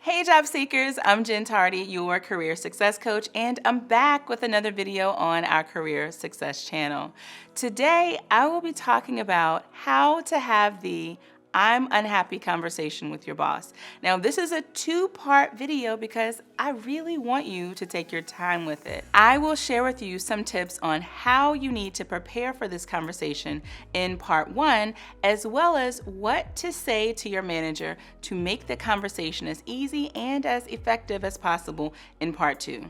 Hey job seekers, I'm Jen Tardy, your career success coach, and I'm back with another video on our Career Success channel. Today, I will be talking about how to have the I'm unhappy conversation with your boss. Now, this is a two-part video because I really want you to take your time with it. I will share with you some tips on how you need to prepare for this conversation in part one, as well as what to say to your manager to make the conversation as easy and as effective as possible in part two.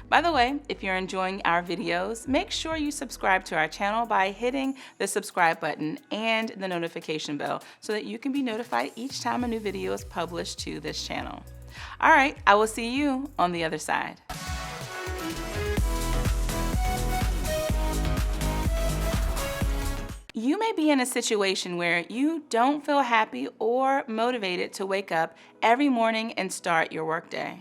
By the way, if you're enjoying our videos, make sure you subscribe to our channel by hitting the subscribe button and the notification bell so that you can be notified each time a new video is published to this channel. All right, I will see you on the other side. You may be in a situation where you don't feel happy or motivated to wake up every morning and start your workday.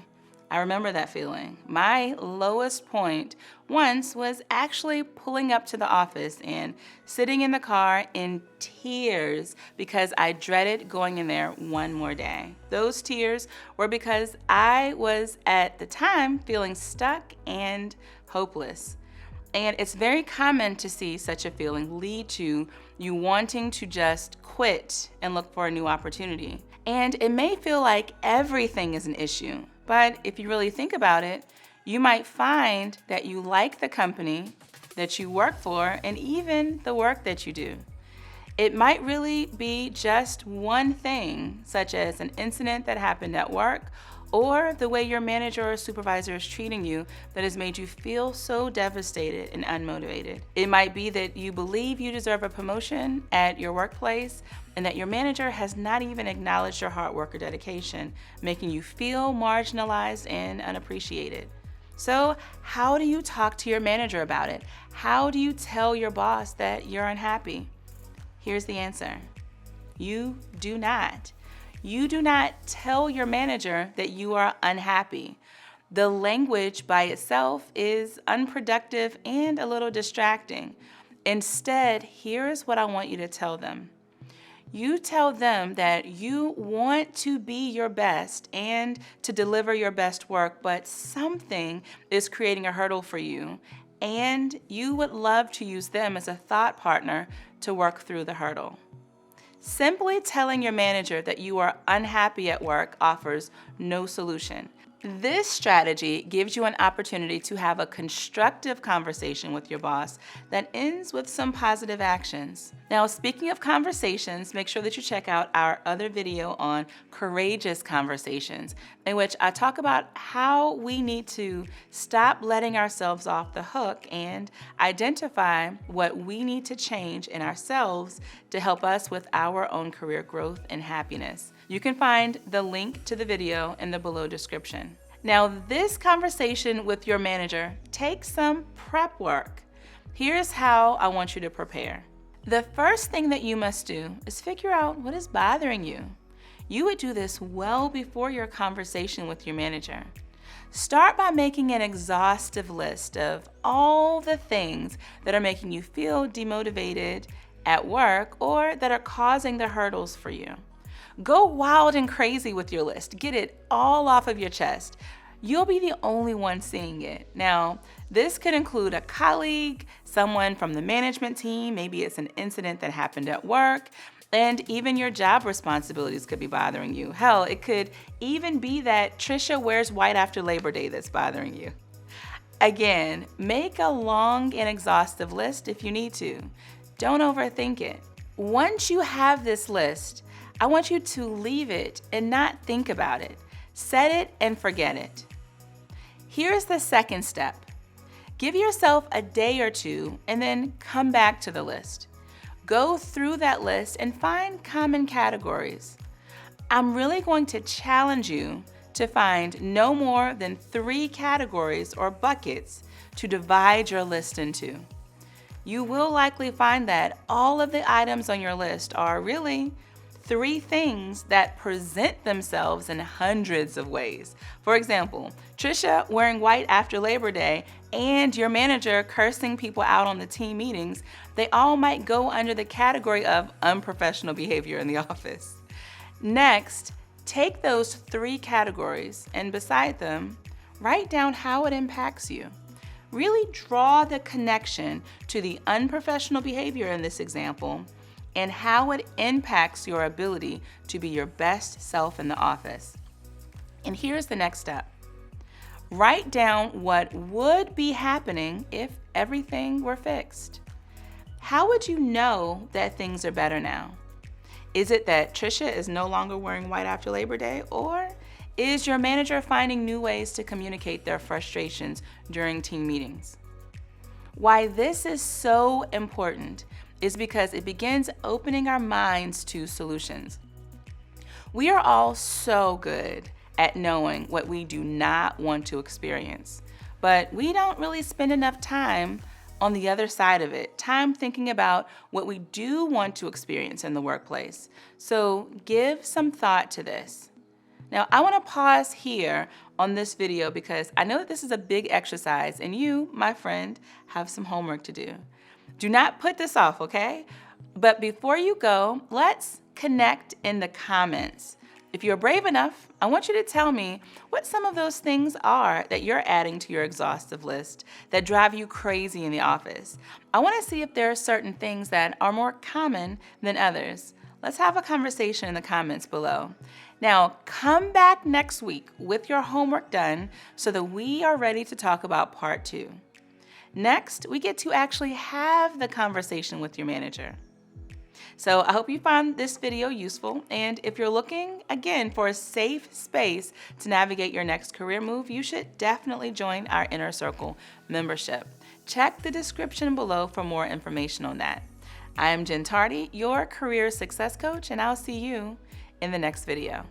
I remember that feeling. My lowest point once was actually pulling up to the office and sitting in the car in tears because I dreaded going in there one more day. Those tears were because I was at the time feeling stuck and hopeless. And it's very common to see such a feeling lead to you wanting to just quit and look for a new opportunity. And it may feel like everything is an issue. But if you really think about it, you might find that you like the company that you work for and even the work that you do. It might really be just one thing, such as an incident that happened at work or the way your manager or supervisor is treating you that has made you feel so devastated and unmotivated. It might be that you believe you deserve a promotion at your workplace and that your manager has not even acknowledged your hard work or dedication, making you feel marginalized and unappreciated. So how do you talk to your manager about it? How do you tell your boss that you're unhappy? Here's the answer. You do not. You do not tell your manager that you are unhappy. The language by itself is unproductive and a little distracting. Instead, here's what I want you to tell them. You tell them that you want to be your best and to deliver your best work, but something is creating a hurdle for you, and you would love to use them as a thought partner to work through the hurdle. Simply telling your manager that you are unhappy at work offers no solution. This strategy gives you an opportunity to have a constructive conversation with your boss that ends with some positive actions. Now, speaking of conversations, make sure that you check out our other video on courageous conversations, in which I talk about how we need to stop letting ourselves off the hook and identify what we need to change in ourselves to help us with our own career growth and happiness. You can find the link to the video in the below description. Now, this conversation with your manager takes some prep work. Here's how I want you to prepare. The first thing that you must do is figure out what is bothering you. You would do this well before your conversation with your manager. Start by making an exhaustive list of all the things that are making you feel demotivated at work or that are causing the hurdles for you. Go wild and crazy with your list. Get it all off of your chest. You'll be the only one seeing it. Now, this could include a colleague, someone from the management team, maybe it's an incident that happened at work, and even your job responsibilities could be bothering you. Hell, it could even be that Trisha wears white after Labor Day that's bothering you. Again, make a long and exhaustive list if you need to. Don't overthink it. Once you have this list, I want you to leave it and not think about it. Set it and forget it. Here's the second step. Give yourself a day or two and then come back to the list. Go through that list and find common categories. I'm really going to challenge you to find no more than 3 categories or buckets to divide your list into. You will likely find that all of the items on your list are really 3 things that present themselves in hundreds of ways. For example, Trisha wearing white after Labor Day and your manager cursing people out on the team meetings, they all might go under the category of unprofessional behavior in the office. Next, Take those 3 categories and beside them, write down how it impacts you. Really draw the connection to the unprofessional behavior in this example and how it impacts your ability to be your best self in the office. And here's the next step. Write down what would be happening if everything were fixed. How would you know that things are better now? Is it that Trisha is no longer wearing white after Labor Day, or is your manager finding new ways to communicate their frustrations during team meetings? Why this is so important is because it begins opening our minds to solutions. We are all so good at knowing what we do not want to experience, but we don't really spend enough time on the other side of it, time thinking about what we do want to experience in the workplace. So give some thought to this. Now, I want to pause here on this video because I know that this is a big exercise and you, my friend, have some homework to do. Do not put this off, okay? But before you go, let's connect in the comments. If you're brave enough, I want you to tell me what some of those things are that you're adding to your exhaustive list that drive you crazy in the office. I want to see if there are certain things that are more common than others. Let's have a conversation in the comments below. Now, come back next week with your homework done so that we are ready to talk about part 2. Next, we get to actually have the conversation with your manager. So I hope you found this video useful, and if you're looking, again, for a safe space to navigate your next career move, you should definitely join our Inner Circle membership. Check the description below for more information on that. I am Jen Tardy, your career success coach, and I'll see you in the next video.